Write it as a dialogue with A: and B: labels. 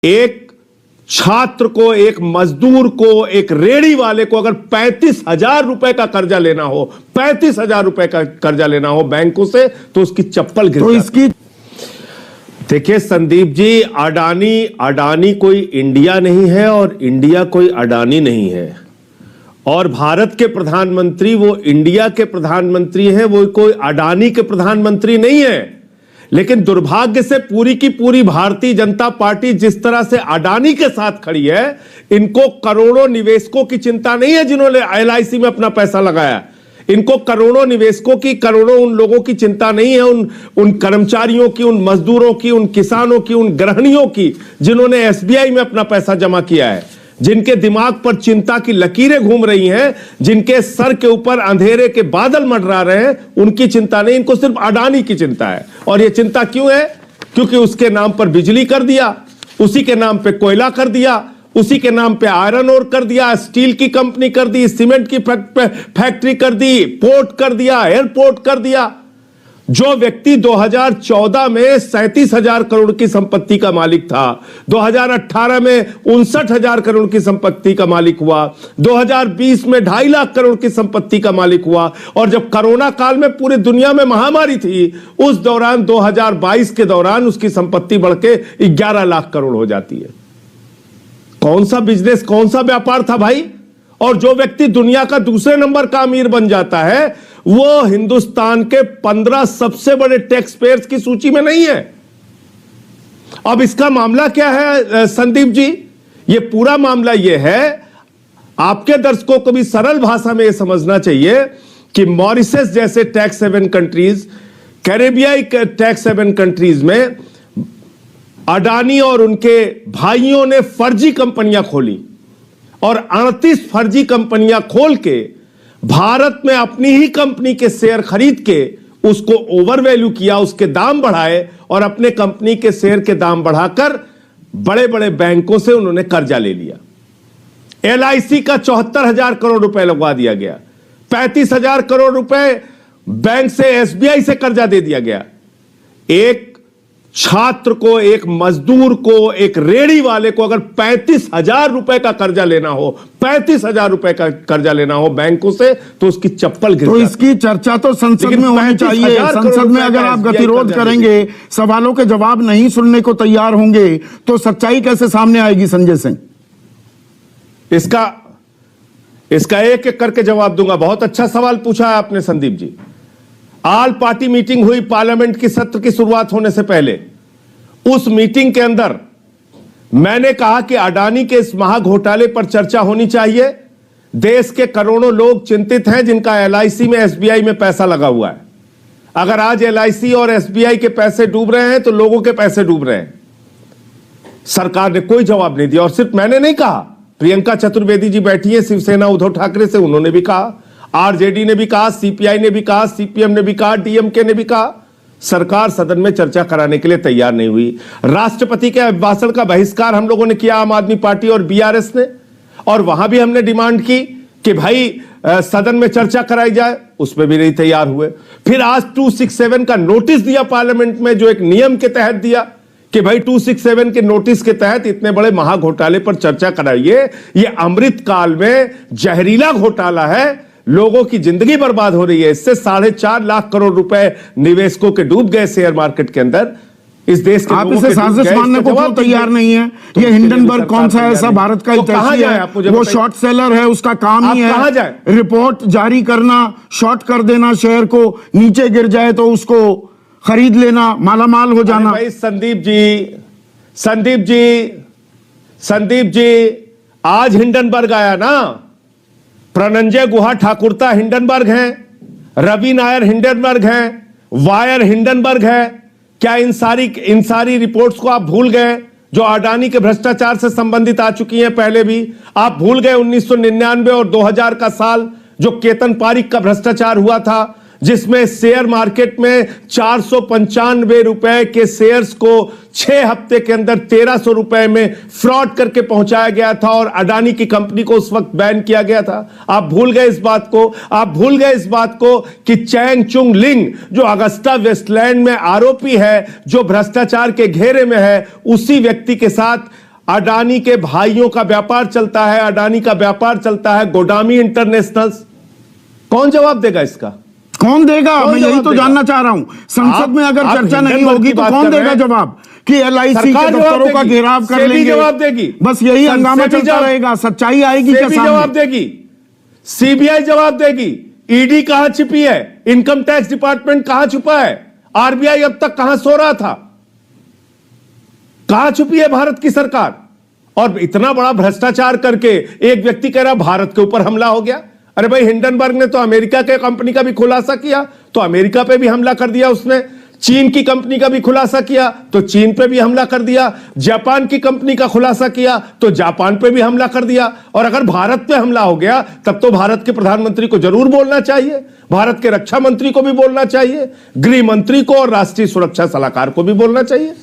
A: एक छात्र को, एक मजदूर को, एक रेड़ी वाले को अगर 35,000 रुपए का कर्जा लेना हो, 35,000 रुपए का कर्जा लेना हो बैंकों से, तो उसकी चप्पल गिर
B: तो इसकी
A: देखिए संदीप जी, अडानी कोई इंडिया नहीं है और इंडिया कोई अडानी नहीं है। और भारत के प्रधानमंत्री वो इंडिया के प्रधानमंत्री हैं, वो कोई अडानी के प्रधानमंत्री नहीं है। लेकिन दुर्भाग्य से पूरी की पूरी भारतीय जनता पार्टी जिस तरह से अडानी के साथ खड़ी है, इनको करोड़ों निवेशकों की चिंता नहीं है जिन्होंने एलआईसी में अपना पैसा लगाया। इनको करोड़ों निवेशकों की, करोड़ों उन लोगों की चिंता नहीं है, उन कर्मचारियों की, उन मजदूरों की, उन किसानों की, उन गृहिणियों की जिन्होंने एसबीआई में अपना पैसा जमा किया है, जिनके दिमाग पर चिंता की लकीरें घूम रही हैं, जिनके सर के ऊपर अंधेरे के बादल मंडरा रहे हैं, उनकी चिंता नहीं, इनको सिर्फ अडानी की चिंता है। और यह चिंता क्यों है? क्योंकि उसके नाम पर बिजली कर दिया, उसी के नाम पे कोयला कर दिया, उसी के नाम पे आयरन ओर कर दिया, स्टील की कंपनी कर दी, सीमेंट की फैक्ट्री कर दी, पोर्ट कर दिया, एयरपोर्ट कर दिया। जो व्यक्ति 2014 में 37,000 करोड़ की संपत्ति का मालिक था, 2018 में 59,000 करोड़ की संपत्ति का मालिक हुआ, 2020 में 2.5 लाख करोड़ की संपत्ति का मालिक हुआ, और जब कोरोना काल में पूरी दुनिया में महामारी थी, उस दौरान 2022 के दौरान उसकी संपत्ति बढ़ के 11 लाख करोड़ हो जाती है। कौन सा बिजनेस, कौन सा व्यापार था भाई? और जो व्यक्ति दुनिया का दूसरे नंबर का अमीर बन जाता है, वो हिंदुस्तान के 15 सबसे बड़े टैक्स पेयर्स की सूची में नहीं है। अब इसका मामला क्या है संदीप जी? ये पूरा मामला ये है, आपके दर्शकों को भी सरल भाषा में ये समझना चाहिए कि मॉरिशस जैसे टैक्स हेवन कंट्रीज, कैरेबियाई टैक्स हेवन कंट्रीज में अडानी और उनके भाइयों ने फर्जी कंपनियां खोली और 38 फर्जी कंपनियां खोल के भारत में अपनी ही कंपनी के शेयर खरीद के उसको ओवर वैल्यू किया, उसके दाम बढ़ाए और अपने कंपनी के शेयर के दाम बढ़ाकर बड़े बड़े बैंकों से उन्होंने कर्जा ले लिया। एलआईसी का 74,000 करोड़ रुपए लगवा दिया गया, 35,000 करोड़ रुपए बैंक से, एसबीआई से कर्जा दे दिया गया। एक छात्र को, एक मजदूर को, एक रेड़ी वाले को अगर 35,000 रुपए का कर्जा लेना हो, 35,000 रुपए का कर्जा लेना हो बैंकों से, तो उसकी चप्पल गिर जाती है।
B: तो इसकी चर्चा तो संसद में होनी चाहिए। संसद में अगर आप गतिरोध करेंगे, सवालों के जवाब नहीं सुनने को तैयार होंगे, तो सच्चाई कैसे सामने आएगी? संजय सिंह,
A: इसका एक एक करके जवाब दूंगा। बहुत अच्छा सवाल पूछा है आपने Sandeep ji. All party meeting हुई पार्लियामेंट की सत्र की शुरुआत होने से पहले। उस मीटिंग के अंदर मैंने कहा कि अडानी के इस महाघोटाले पर चर्चा होनी चाहिए। देश के करोड़ों लोग चिंतित हैं जिनका एलआईसी में, एसबीआई में पैसा लगा हुआ है। अगर आज एलआईसी और एसबीआई के पैसे डूब रहे हैं तो लोगों के पैसे डूब रहे हैं। सरकार ने कोई जवाब नहीं दिया। और सिर्फ मैंने नहीं कहा, प्रियंका चतुर्वेदी जी बैठी है शिवसेना उद्धव ठाकरे से, उन्होंने भी कहा, आरजेडी ने भी कहा, सीपीआई ने भी कहा, सीपीएम ने भी कहा, डीएमके ने भी कहा। सरकार सदन में चर्चा कराने के लिए तैयार नहीं हुई। राष्ट्रपति के अभिभाषण का बहिष्कार हम लोगों ने किया, आम आदमी पार्टी और बीआरएस ने, और वहां भी हमने डिमांड की कि भाई सदन में चर्चा कराई जाए, उसमें भी नहीं तैयार हुए। फिर आज 267 का नोटिस दिया पार्लियामेंट में, जो एक नियम के तहत दिया कि भाई 267 के नोटिस के तहत इतने बड़े महाघोटाले पर चर्चा कराइए। ये अमृत काल में जहरीला घोटाला है, लोगों की जिंदगी बर्बाद हो रही है। इससे 4.5 लाख करोड़ रुपए निवेशकों के डूब गए शेयर मार्केट के अंदर। इस देश के
B: आप इसे साजिश मानने को क्यों तैयार नहीं है? ये हिंडनबर्ग कौन सा ऐसा भारत का हितैषी है? वो शॉर्ट सेलर है, उसका काम ही है रिपोर्ट जारी करना, शॉर्ट कर देना, शेयर को नीचे गिर जाए तो उसको खरीद लेना, मालामाल हो जाना।
A: भाई संदीप जी आज हिंडनबर्ग आया ना, प्रणंजय गुहा ठाकुरता हिंडनबर्ग हैं, रवि नायर हिंडनबर्ग हैं, वायर हिंडनबर्ग है। क्या इन सारी रिपोर्ट्स को आप भूल गए जो अडानी के भ्रष्टाचार से संबंधित आ चुकी हैं? पहले भी आप भूल गए 1999 और 2000 का साल, जो केतन पारिक का भ्रष्टाचार हुआ था, जिसमें शेयर मार्केट में 495 रुपए के शेयर्स को 6 हफ्ते के अंदर 1300 रुपए में फ्रॉड करके पहुंचाया गया था और अडानी की कंपनी को उस वक्त बैन किया गया था। आप भूल गए इस बात को? आप भूल गए इस बात को कि चैंग चुंग लिंग, जो अगस्ता वेस्टलैंड में आरोपी है, जो भ्रष्टाचार के घेरे में है, उसी व्यक्ति के साथ अडानी के भाइयों का व्यापार चलता है, अडानी का व्यापार चलता है, गोडामी इंटरनेशनल। कौन जवाब देगा इसका?
B: कौन देगा? मैं यही तो जानना चाह रहा हूं। संसद में अगर चर्चा नहीं होगी तो कौन देगा जवाब कि एलआईसी के दफ्तरों का घेराव कर लेंगे?
A: जवाब देगी।
B: बस यही हंगामा चलता रहेगा। सच्चाई आएगी क्या सामने?
A: जवाब देगी, सीबीआई जवाब देगी। ईडी कहां छिपी है? इनकम टैक्स डिपार्टमेंट कहां छुपा है? आरबीआई अब तक कहां सो रहा था? कहां छुपी है भारत की सरकार? और इतना बड़ा भ्रष्टाचार करके एक व्यक्ति कह रहा भारत के ऊपर हमला हो गया। अरे भाई, हिंडनबर्ग ने तो अमेरिका के कंपनी का भी खुलासा किया तो अमेरिका पे भी हमला कर दिया उसने। चीन की कंपनी का भी खुलासा किया तो चीन पे भी हमला कर दिया। जापान की कंपनी का खुलासा किया तो जापान पे भी हमला कर दिया। और अगर भारत पे हमला हो गया तब तो भारत के प्रधानमंत्री को जरूर बोलना चाहिए, भारत के रक्षा मंत्री को भी बोलना चाहिए, गृह मंत्री को और राष्ट्रीय सुरक्षा सलाहकार को भी बोलना चाहिए।